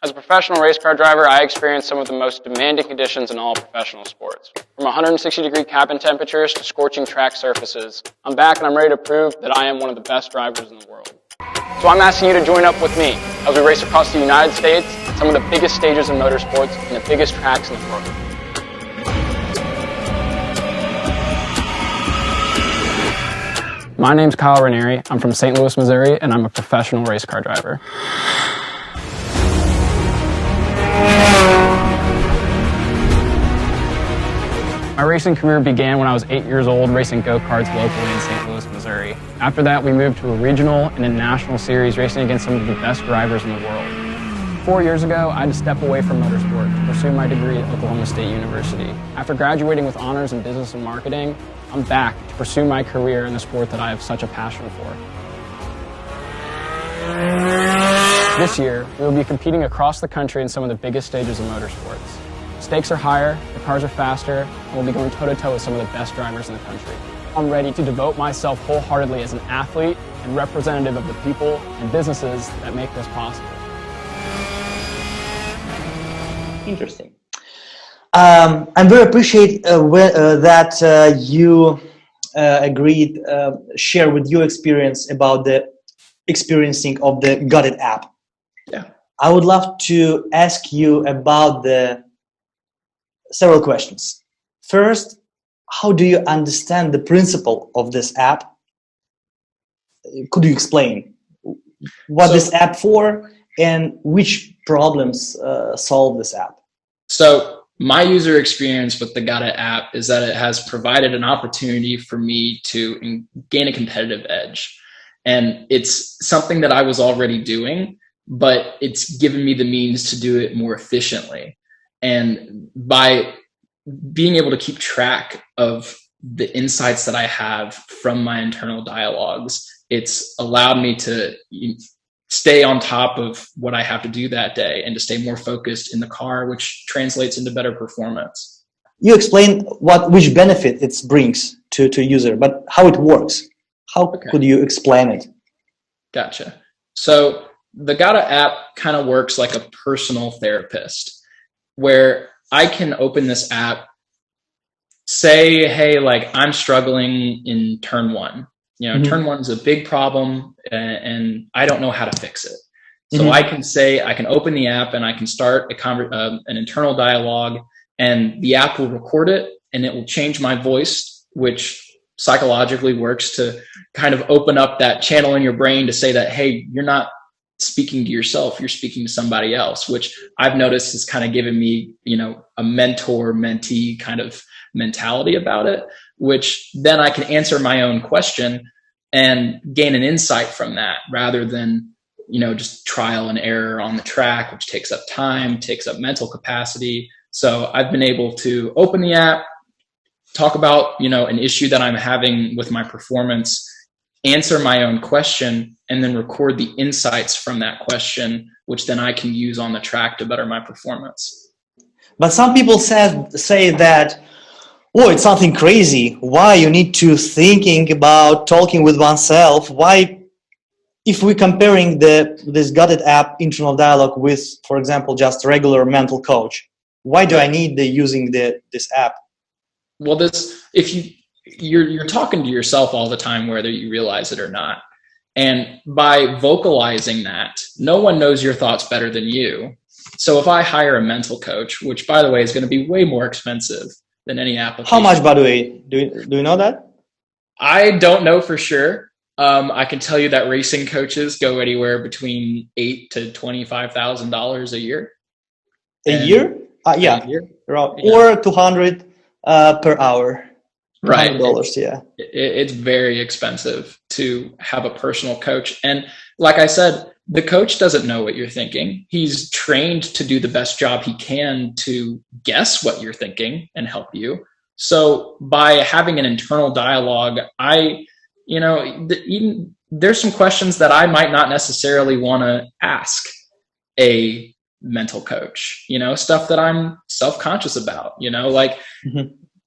As a professional race car driver, I experienced some of the most demanding conditions in all professional sports. From 160-degree cabin temperatures to scorching track surfaces, I'm back and I'm ready to prove that I am one of the best drivers in the world. So I'm asking you to join up with me as we race across the United States, some of the biggest stages in motorsports and the biggest tracks in the world. My name's Kyle Raineri. I'm from St. Louis, Missouri, and I'm a professional race car driver. My racing career began when I was 8 years old, racing go-karts locally in St. Louis, Missouri. After that, we moved to a regional and a national series, racing against some of the best drivers in the world. 4 years ago, I had to step away from motorsport to pursue my degree at Oklahoma State University. After graduating with honors in business and marketing, I'm back to pursue my career in the sport that I have such a passion for. This year, we will be competing across the country in some of the biggest stages of motorsports. Stakes are higher, the cars are faster, and we'll be going toe-to-toe with some of the best drivers in the country. I'm ready to devote myself wholeheartedly as an athlete and representative of the people and businesses that make this possible. Interesting. I'm very appreciate that you agreed share with your experience about the experiencing of the Got It app. Yeah. I would love to ask you about the several questions. First, how do you understand the principle of this app? Could you explain what this app for and which problems solve this app? So my user experience with the Got It app is that it has provided an opportunity for me to gain a competitive edge. And it's something that I was already doing, but it's given me the means to do it more efficiently. And by being able to keep track of the insights that I have from my internal dialogues, it's allowed me to stay on top of what I have to do that day and to stay more focused in the car, which translates into better performance. You explain which benefit it brings to a user, but how it works. How could you explain it? Gotcha. So the Got It app kind of works like a personal therapist, where I can open this app, say, hey, like I'm struggling in turn one. You know, turn one is a big problem and I don't know how to fix it. So I can open the app and I can start an internal dialogue, and the app will record it and it will change my voice, which psychologically works to kind of open up that channel in your brain to say that, hey, you're not speaking to yourself, you're speaking to somebody else, which I've noticed has kind of given me, you know, a mentor-mentee kind of mentality about it, which then I can answer my own question and gain an insight from that rather than, you know, just trial and error on the track, which takes up time, takes up mental capacity. So I've been able to open the app, talk about, you know, an issue that I'm having with my performance, answer my own question, and then record the insights from that question, which then I can use on the track to better my performance. But some people say that, oh, it's something crazy. Why you need to thinking about talking with oneself? Why, if we're comparing this Got It app internal dialogue with, for example, just regular mental coach, why do I need using this app? Well, if you're talking to yourself all the time, whether you realize it or not. And by vocalizing that, no one knows your thoughts better than you. So if I hire a mental coach, which by the way is going to be way more expensive than any application. How much, by the way? Do you know that? I don't know for sure. I can tell you that racing coaches go anywhere between $8,000 to $25,000 a year. A year? Yeah. A year. Or 200 per hour. Right. $200, yeah. It's very expensive to have a personal coach. And like I said, the coach doesn't know what you're thinking. He's trained to do the best job he can to guess what you're thinking and help you. So by having an internal dialogue, there's some questions that I might not necessarily want to ask a mental coach, stuff that I'm self-conscious about, like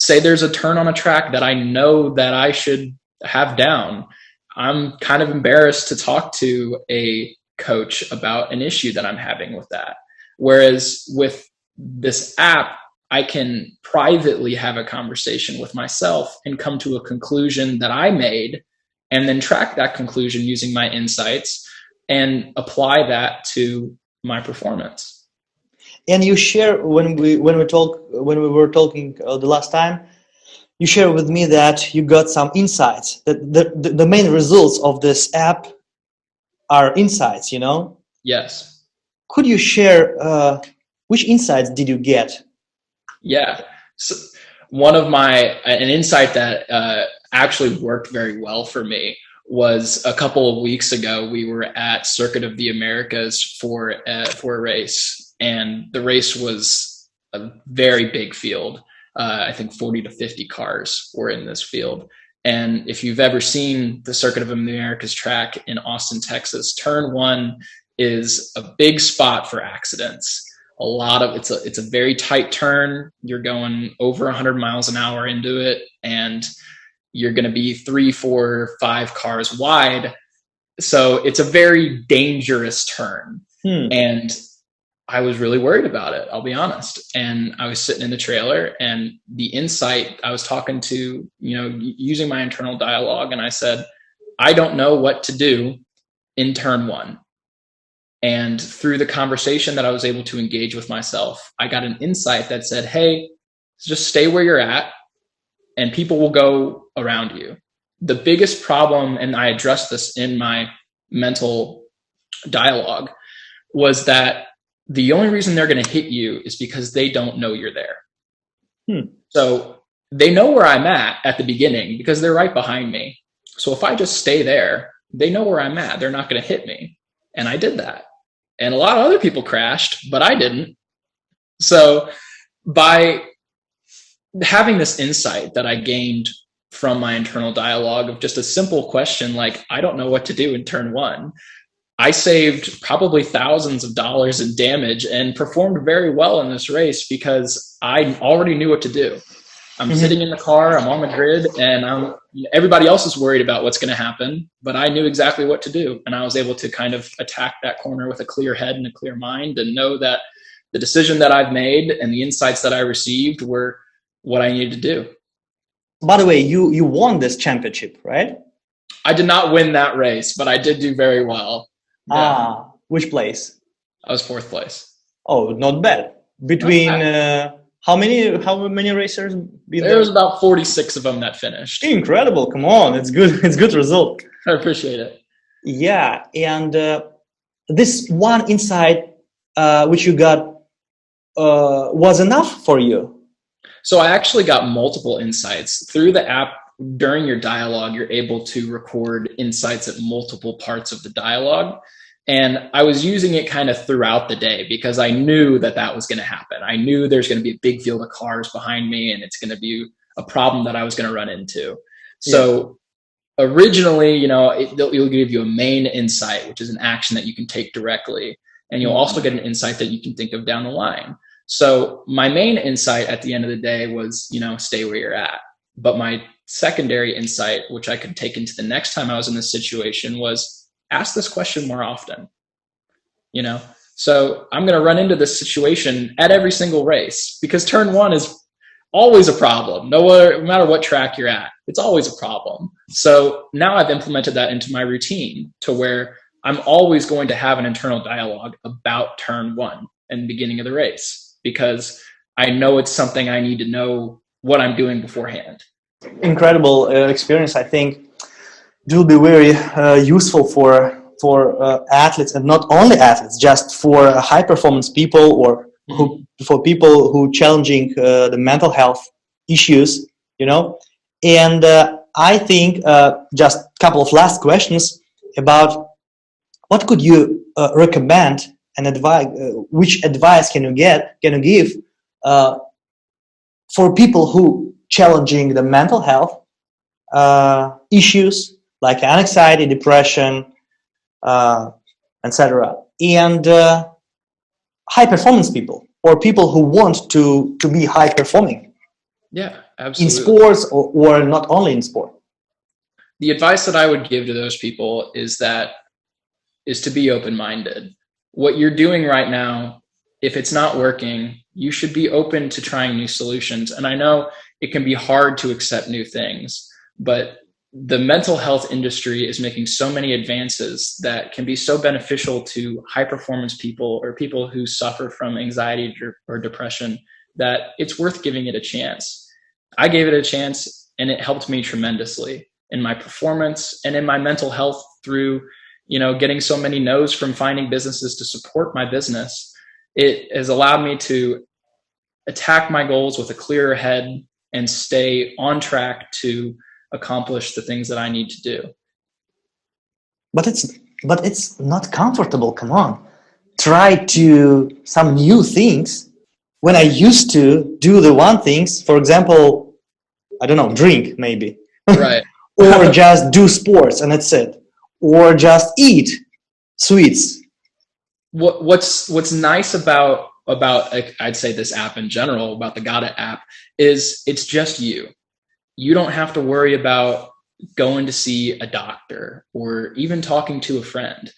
say there's a turn on a track that I know that I should have down. I'm kind of embarrassed to talk to a coach about an issue that I'm having with that. Whereas with this app, I can privately have a conversation with myself and come to a conclusion that I made, and then track that conclusion using my insights and apply that to my performance. And you share, when we were talking the last time, you share with me that you got some insights, that the main results of this app are insights, you know? Yes. Could you share which insights did you get? Yeah. So an insight that actually worked very well for me was a couple of weeks ago. We were at Circuit of the Americas for a race, and the race was a very big field. I think 40 to 50 cars were in this field. And if you've ever seen the Circuit of the Americas track in Austin, Texas, turn 1 is a big spot for accidents. It's a very tight turn. You're going over 100 miles an hour into it, and you're going to be 3, 4, 5 cars wide. So it's a very dangerous turn. And I was really worried about it, I'll be honest. And I was sitting in the trailer, and the insight I was talking to, using my internal dialogue, and I said, I don't know what to do in turn 1. And through the conversation that I was able to engage with myself, I got an insight that said, hey, just stay where you're at, and people will go around you. The biggest problem, and I addressed this in my mental dialogue, was that the only reason they're going to hit you is because they don't know you're there. So they know where I'm at the beginning because they're right behind me. So if I just stay there, they know where I'm at. They're not going to hit me. And I did that. And a lot of other people crashed, but I didn't. So by having this insight that I gained from my internal dialogue of just a simple question like, I don't know what to do in turn 1, I saved probably thousands of dollars in damage and performed very well in this race because I already knew what to do. I'm sitting in the car, I'm on the grid, and everybody else is worried about what's going to happen, but I knew exactly what to do. And I was able to kind of attack that corner with a clear head and a clear mind, and know that the decision that I've made and the insights that I received were what I needed to do. By the way, you won this championship, right? I did not win that race, but I did do very well. Yeah. Which place? I was 4th place. Oh, not bad. Between how many racers? There was about 46 of them that finished. Incredible! Come on, it's good. It's good result. I appreciate it. Yeah, and this one insight which you got was enough for you. So I actually got multiple insights through the app. During your dialogue, you're able to record insights at multiple parts of the dialogue. And I was using it kind of throughout the day because I knew that was going to happen. I knew there's going to be a big field of cars behind me, and it's going to be a problem that I was going to run into. So originally, it'll give you a main insight, which is an action that you can take directly. And you'll also get an insight that you can think of down the line. So my main insight at the end of the day was, stay where you're at. But my secondary insight, which I could take into the next time I was in this situation, was ask this question more often. So I'm going to run into this situation at every single race because turn 1 is always a problem. No matter what track you're at, it's always a problem. So now I've implemented that into my routine to where I'm always going to have an internal dialogue about turn 1 and the beginning of the race because I know it's something I need to know what I'm doing beforehand. Incredible experience. I think it will be very useful for athletes, and not only athletes, just for high performance people or for people who challenging the mental health issues, And I think just a couple of last questions about what could you recommend and advise. Which advice can you give for people who challenging the mental health issues like anxiety, depression, etc., and high performance people or people who want to be high performing? Yeah, absolutely. In sports or not only in sport. The advice that I would give to those people is to be open-minded. What you're doing right now if it's not working, you should be open to trying new solutions. And I know it can be hard to accept new things, but the mental health industry is making so many advances that can be so beneficial to high performance people or people who suffer from anxiety or depression that it's worth giving it a chance. I gave it a chance and it helped me tremendously in my performance and in my mental health through, getting so many no's from finding businesses to support my business. It has allowed me to attack my goals with a clearer head and stay on track to accomplish the things that I need to do. But it's not comfortable. Come on, try to some new things. When I used to do the one things, for example, I don't know, drink maybe, right, or just do sports and that's it, or just eat sweets. What's nice about I'd say this app in general, about the Gotta app, is it's just you. You don't have to worry about going to see a doctor or even talking to a friend.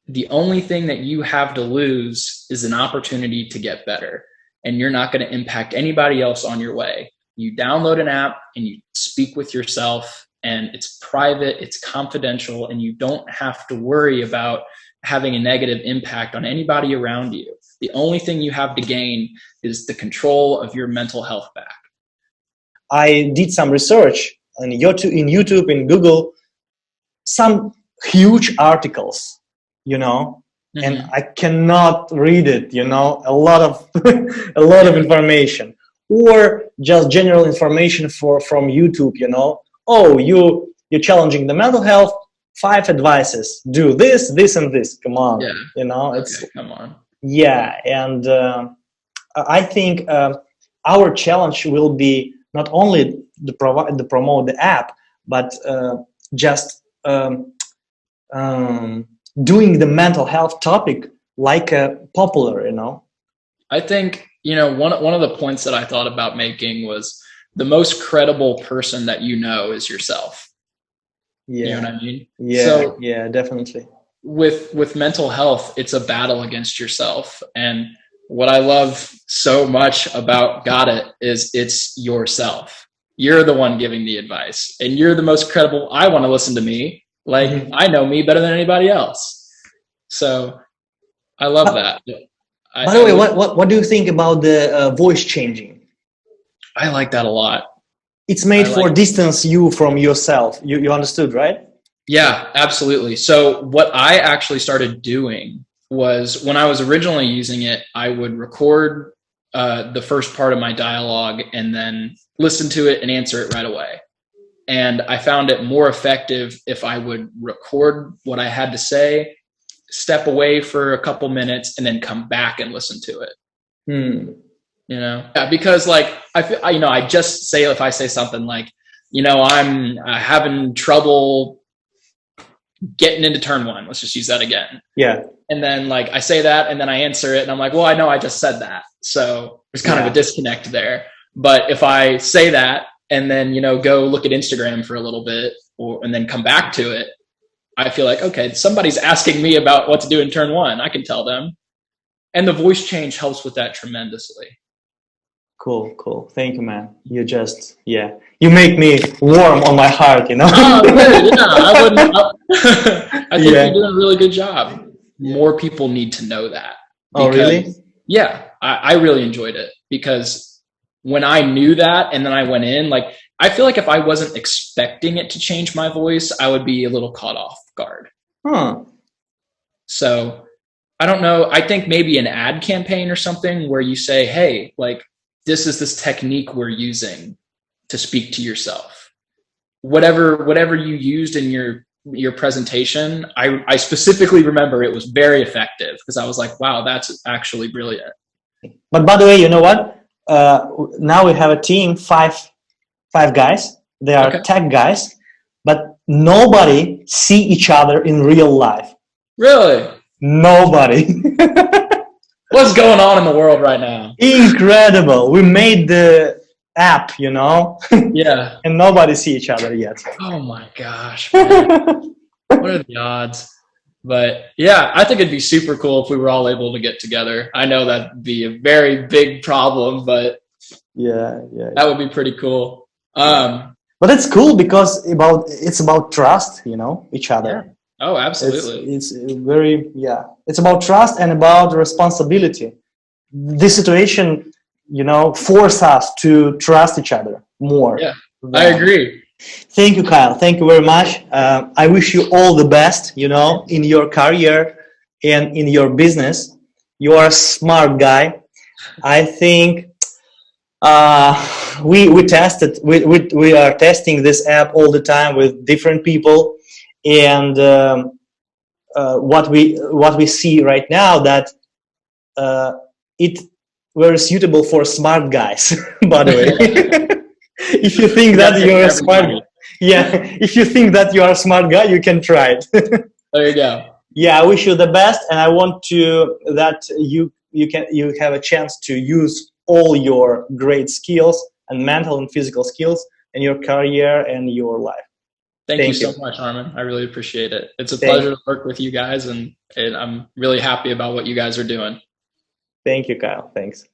The only thing that you have to lose is an opportunity to get better, and you're not going to impact anybody else on your way. You download an app and you speak with yourself, and it's private, it's confidential, and you don't have to worry about having a negative impact on anybody around you. The only thing you have to gain is the control of your mental health back. I did some research on YouTube, in Google, some huge articles, and I cannot read it, a lot of a lot of information, or just general information from YouTube, oh, you're challenging the mental health, 5 advices, do this, this, and this. Come on, it's come on. Yeah, and I think our challenge will be not only to promote the app, but just doing the mental health topic like popular, I think, one of the points that I thought about making was the most credible person that is yourself. Yeah. You know what I mean? Yeah, so yeah, definitely. With mental health, it's a battle against yourself. And what I love so much about Got It is it's yourself. You're the one giving the advice, and you're the most credible. I want to listen to me. Like, I know me better than anybody else. So I love that. By the way, what do you think about the voice changing? I like that a lot. It's made for distance you from yourself. You understood, right? Yeah, absolutely. So what I actually started doing was, when I was originally using it, I would record the first part of my dialogue and then listen to it and answer it right away. And I found it more effective if I would record what I had to say, step away for a couple minutes, and then come back and listen to it. Yeah, because I feel, I just say, if I say something like, I'm having trouble getting into turn 1. Let's just use that again. Yeah. And then I say that and then I answer it and I'm like, well, I know I just said that. So there's kind of a disconnect there. But if I say that and then, go look at Instagram for a little bit and then come back to it, I feel like, okay, somebody's asking me about what to do in turn 1. I can tell them. And the voice change helps with that tremendously. Cool. Thank you, man. You just, you make me warm on my heart, Oh, good. Yeah, I think you're doing a really good job. More people need to know that. Oh, really? Yeah, I really enjoyed it, because when I knew that and then I went in, I feel like if I wasn't expecting it to change my voice, I would be a little caught off guard. So I don't know. I think maybe an ad campaign or something where you say, hey, this is this technique we're using to speak to yourself. Whatever you used in your presentation, I specifically remember it was very effective, because I was like, wow, that's actually brilliant. But by the way, you know what? Now we have a team, five guys. They are tech guys, but nobody see each other in real life. Really? Nobody. What's going on in the world right now? Incredible. We made the app, Yeah. And nobody see each other yet. Oh my gosh, man. What are the odds? But yeah, I think it'd be super cool if we were all able to get together. I know that'd be a very big problem, but Yeah. that would be pretty cool. But it's cool because it's about trust, each other. Yeah. Oh, absolutely. It's very, it's about trust and about responsibility. This situation, force us to trust each other more. Yeah, I agree. Thank you, Kyle. Thank you very much. I wish you all the best, in your career and in your business. You are a smart guy. I think we are testing this app all the time with different people, and what we see right now that it's very suitable for smart guys. By the way. If you think that you're a smart, if you think that you are a smart guy, you can try it. There you go. Yeah, I wish you the best, and I want that you have a chance to use all your great skills and mental and physical skills in your career and your life. Thank you so much, Armin. I really appreciate it. It's a pleasure to work with you guys, and I'm really happy about what you guys are doing. Thank you, Kyle. Thanks.